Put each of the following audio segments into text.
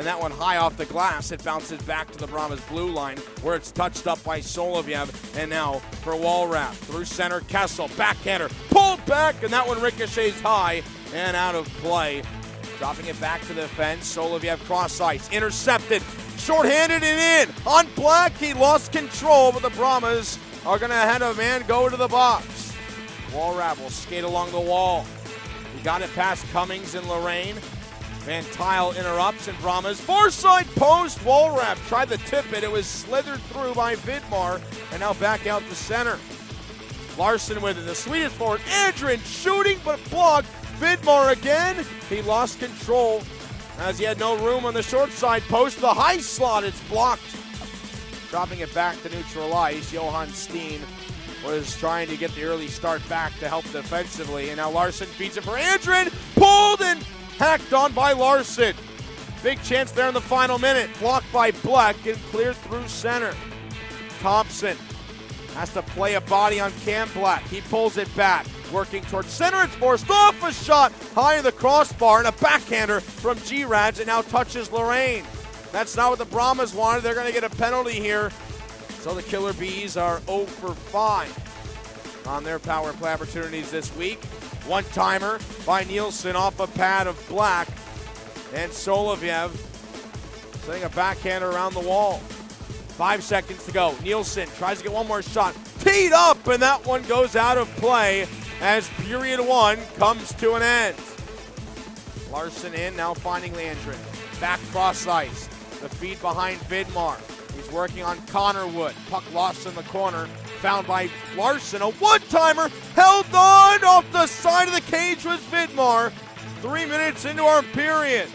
and that one high off the glass. It bounces back to the Brahmas blue line, where it's touched up by Soloviev, and now for Walrap. Through center, Kessel, backhander, pulled back, and that one ricochets high and out of play. Dropping it back to the fence, Soloviev cross ice, intercepted, shorthanded and in. On Black, he lost control, but the Brahmas are going to have a man go to the box. Walrap will skate along the wall. He got it past Cummings and Lorraine. Van Tile interrupts, and Brahmas four-side post. Walrap tried to tip it. It was slithered through by Vidmar, and now back out to center. Larson with it. The Swedish forward, Andrin shooting, but blocked. Vidmar again. He lost control as he had no room on the short side post. The high slot, it's blocked. Dropping it back to neutral ice. Johan Steen was trying to get the early start back to help defensively, and now Larson feeds it for Andrin. Pulled and hacked on by Larson. Big chance there in the final minute. Blocked by Black and cleared through center. Thompson has to play a body on Cam Black. He pulls it back. Working towards center, it's forced off a shot high in the crossbar, and a backhander from G-Rads, and now touches Lorraine. That's not what the Brahmas wanted. They're going to get a penalty here. So the Killer Bees are 0 for 5 on their power play opportunities this week. One-timer by Nielsen off a pad of Black, and Soloviev setting a backhander around the wall. 5 seconds to go. Nielsen tries to get one more shot. Teed up, and that one goes out of play as period one comes to an end. Larson in, now finding Landrin. Back cross ice. The feed behind Vidmar. He's working on Connorwood. Puck lost in the corner. Found by Larson. A one-timer held on off the side of the cage was Vidmar. 3 minutes into our period.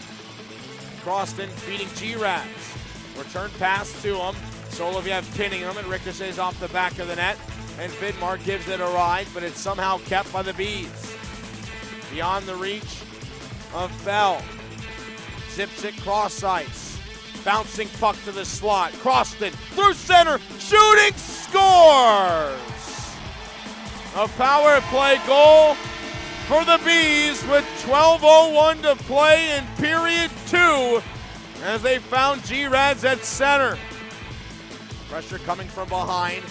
Croston feeding G-Rads. Return pass to him. Soloviev pinning him, and ricochets off the back of the net. And Vidmar gives it a ride, but it's somehow kept by the Bees. Beyond the reach of Bell. Zips it cross ice. Bouncing puck to the slot. Croston through center. Shooting, scores! A power play goal for the Bees with 12:01 to play in period two as they found G-Rads at center. Pressure coming from behind.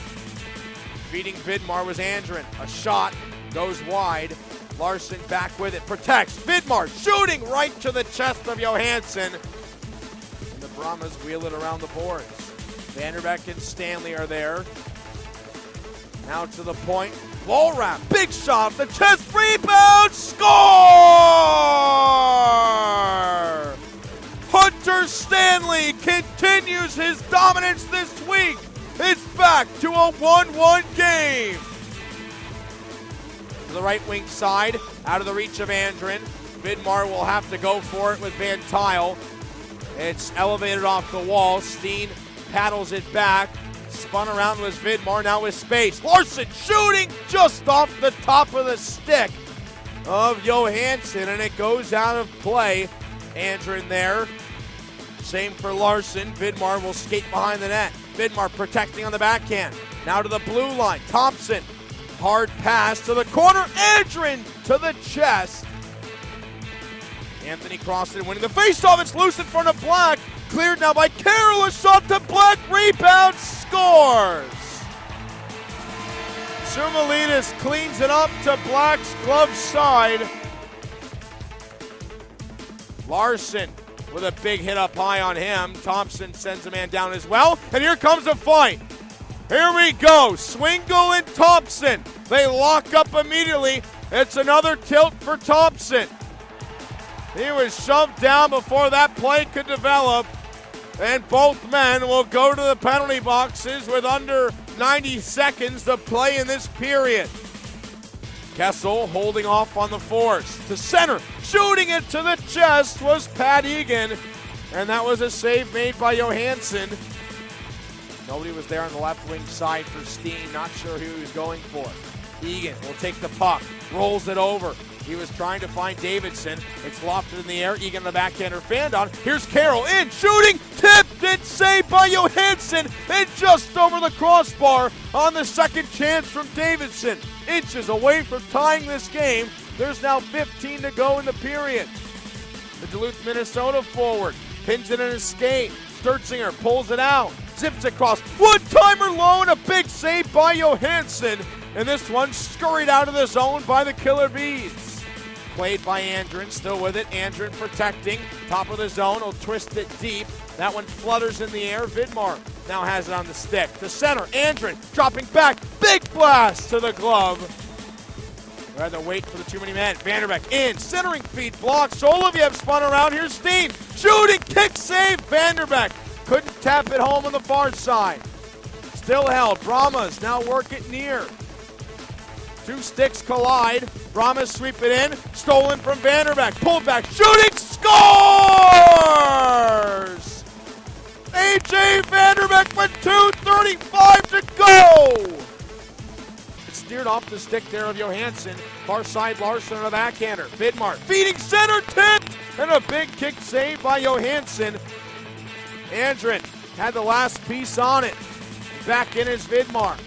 Feeding Vidmar was Andrin. A shot goes wide. Larson back with it. Protects. Vidmar shooting right to the chest of Johansson. And the Brahmas wheel it around the boards. Vanderbeck and Stanley are there. Now to the point. Walrap. Big shot. The chest rebound. Score! Hunter Stanley continues his dominance this week. It's back to a 1-1 game. To the right wing side, out of the reach of Andrin. Vidmar will have to go for it with Van Tile. It's elevated off the wall. Steen paddles it back. Spun around was Vidmar, now with space. Larson shooting just off the top of the stick of Johansson, and it goes out of play. Andrin there. Same for Larson. Vidmar will skate behind the net. Vidmar protecting on the backhand. Now to the blue line. Thompson. Hard pass to the corner. Andrin to the chest. Anthony Croston winning the faceoff. It's loose in front of Black. Cleared now by Carroll. A shot to Black. Rebound. Scores. Sumalides cleans it up to Black's glove side. Larson with a big hit up high on him. Thompson sends a man down as well. And here comes a fight. Here we go. Swingle and Thompson. They lock up immediately. It's another tilt for Thompson. He was shoved down before that play could develop. And both men will go to the penalty boxes with under 90 seconds to play in this period. Kessel holding off on the force. To center. Shooting it to the chest was Pat Egan. And that was a save made by Johansson. Nobody was there on the left wing side for Steen. Not sure who he was going for. Egan will take the puck. Rolls it over. He was trying to find Davidson. It's lofted in the air. Egan the backhander fanned on. Here's Carroll in. Shooting. Tipped and saved by Johansson. And just over the crossbar on the second chance from Davidson. Inches away from tying this game. There's now 15 to go in the period. The Duluth, Minnesota forward Pins it in his skate. Sturzinger pulls it out. Zips across. One-timer low and a big save by Johansson. And this one scurried out of the zone by the Killer Bees. Played by Andren, still with it. Andren protecting. Top of the zone, will twist it deep. That one flutters in the air. Vidmar now has it on the stick. To center, Andren dropping back. Big blast to the glove. Rather wait for the too many men. Vanderbeck in, centering feed blocked. Soloviev spun around. Here's Steen. Shooting, kick, save. Vanderbeck couldn't tap it home on the far side. Still held. Brahmas now work it near. Two sticks collide. Brahmas sweep it in. Stolen from Vanderbeck. Pulled back. Shooting. Scores! A.J. Vanderbeck with 2:35 to go. It steered off the stick there of Johansson. Far side Larson on a backhander. Vidmar feeding center tip. And a big kick save by Johansson. Andren had the last piece on it. Back in is Vidmar.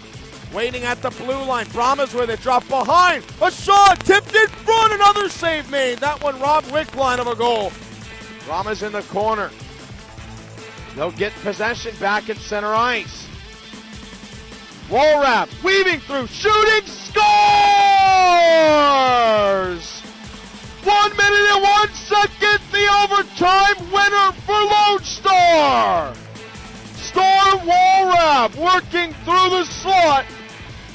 Waiting at the blue line. Brahmas with it. Drop behind. A shot. Tipped in front. Another save made. That one robbed Wickline of a goal. Brahmas in the corner. They'll get possession back at center ice. Walrap weaving through. Shooting. Scores! 1 minute and 1 second. The overtime winner for Lone Star. Star Walrap working through the slot,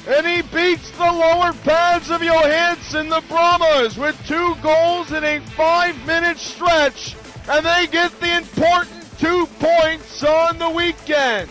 and he beats the lower pads of Johansson, the Brahmas, with 2 goals in a 5-minute stretch, and they get the important 2 points on the weekend.